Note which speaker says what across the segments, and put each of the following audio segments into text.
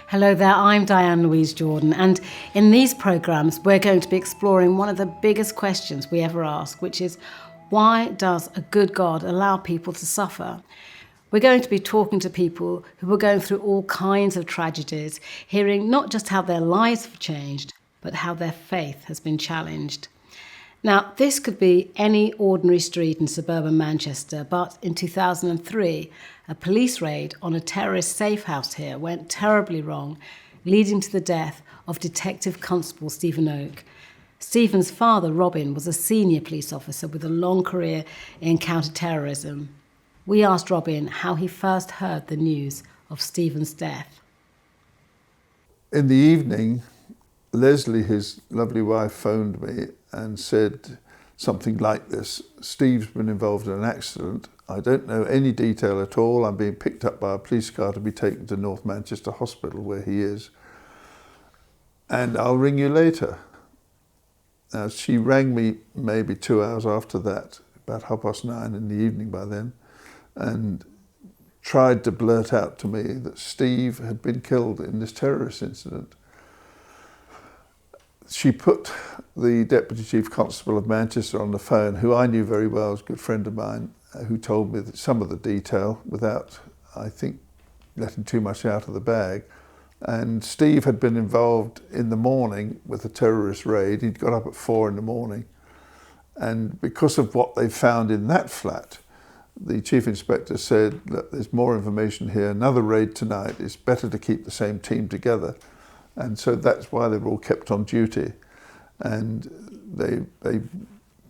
Speaker 1: Hello there, I'm Diane Louise Jordan, and in these programmes we're going to be exploring one of the biggest questions we ever ask, which is, why does a good God allow people to suffer? We're going to be talking to people who are going through all kinds of tragedies, hearing not just how their lives have changed, but how their faith has been challenged. Now, this could be any ordinary street in suburban Manchester, but in 2003, a police raid on a terrorist safe house here went terribly wrong, leading to the death of Detective Constable Stephen Oak. Stephen's father, Robin, was a senior police officer with a long career in counter-terrorism. We asked Robin how he first heard the news of Stephen's death.
Speaker 2: In the evening, Leslie, his lovely wife, phoned me and said something like this: Steve's been involved in an accident. I don't know any detail at all. I'm being picked up by a police car to be taken to North Manchester Hospital where he is. And I'll ring you later. Now, she rang me maybe 2 hours after that, about 9:30 in the evening by then, and tried to blurt out to me that Steve had been killed in this terrorist incident. She put the Deputy Chief Constable of Manchester on the phone, who I knew very well, was a good friend of mine, who told me that some of the detail without, I think, letting too much out of the bag. And Steve had been involved in the morning with a terrorist raid. He'd got up at 4 a.m. And because of what they found in that flat, the Chief Inspector said, look, there's more information here, another raid tonight, it's better to keep the same team together. And so that's why they were all kept on duty. And they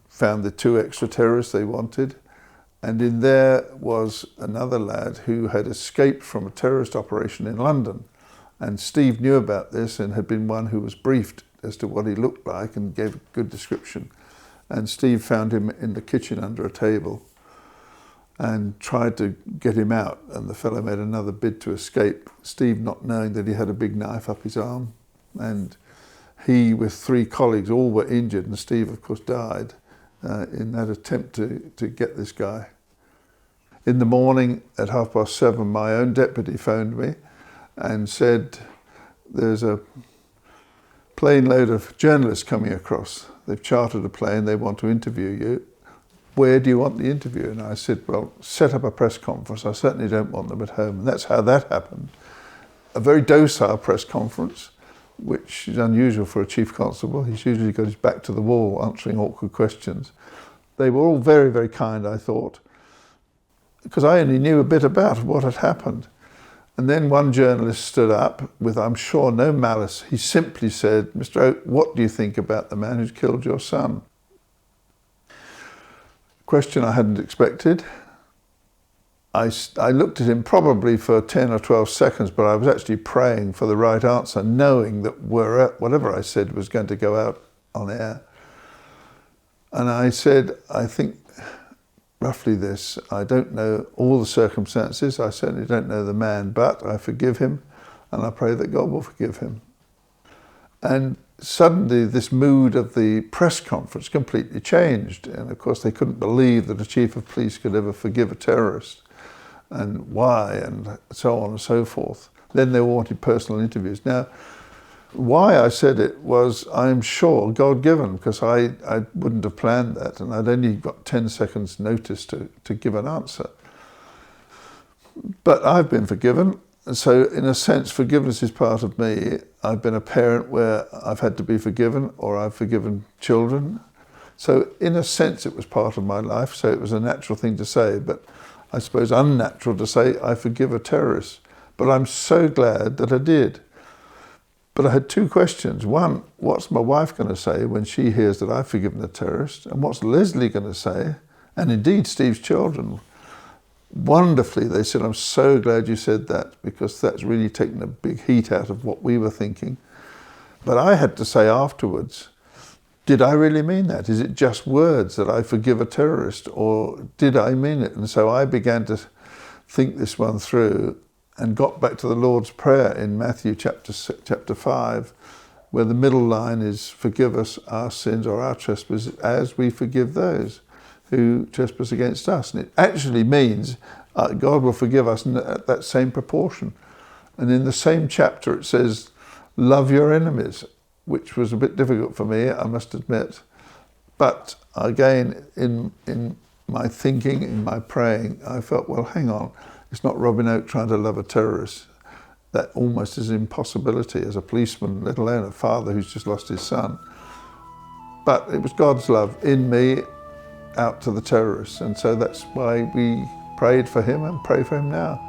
Speaker 2: found the 2 extra terrorists they wanted. And in there was another lad who had escaped from a terrorist operation in London. And Steve knew about this and had been one who was briefed as to what he looked like and gave a good description. And Steve found him in the kitchen under a table and tried to get him out, and the fellow made another bid to escape, Steve not knowing that he had a big knife up his arm. And he, with 3 colleagues, all were injured, and Steve, of course, died in that attempt to get this guy. In the morning, at 7:30, my own deputy phoned me and said, there's a plane load of journalists coming across. They've chartered a plane, they want to interview you. Where do you want the interview? And I said, well, set up a press conference. I certainly don't want them at home. And that's how that happened. A very docile press conference, which is unusual for a chief constable. He's usually got his back to the wall answering awkward questions. They were all very, very kind, I thought, because I only knew a bit about what had happened. And then one journalist stood up with, I'm sure, no malice. He simply said, Mr. Oak, what do you think about the man who's killed your son? Question I hadn't expected. I looked at him probably for 10 or 12 seconds, but I was actually praying for the right answer, knowing that whatever I said was going to go out on air. And I said, I think roughly this: I don't know all the circumstances, I certainly don't know the man, but I forgive him, and I pray that God will forgive him. And suddenly this mood of the press conference completely changed. And of course they couldn't believe that a chief of police could ever forgive a terrorist, and why, and so on and so forth. Then they wanted personal interviews. Now, why I said it was, I'm sure, God-given, because I wouldn't have planned that, and I'd only got 10 seconds notice to give an answer. But I've been forgiven. So in a sense, forgiveness is part of me. I've been a parent where I've had to be forgiven, or I've forgiven children. So in a sense, it was part of my life. So it was a natural thing to say, but I suppose unnatural to say I forgive a terrorist. But I'm so glad that I did. But I had 2 questions. One, what's my wife going to say when she hears that I've forgiven a terrorist? And what's Leslie going to say? And indeed, Steve's children. Wonderfully, they said, I'm so glad you said that, because that's really taken a big heat out of what we were thinking. But I had to say afterwards, did I really mean that? Is it just words that I forgive a terrorist, or did I mean it? And so I began to think this one through and got back to the Lord's Prayer in Matthew chapter 5, where the middle line is, forgive us our sins or our trespasses as we forgive those who trespass against us. And it actually means God will forgive us in that same proportion. And in the same chapter it says, love your enemies, which was a bit difficult for me, I must admit. But again, in my thinking, in my praying, I felt, well, hang on, it's not Robin Oak trying to love a terrorist. That almost is an impossibility as a policeman, let alone a father who's just lost his son. But it was God's love in me out to the terrorists. And so that's why we prayed for him and pray for him now.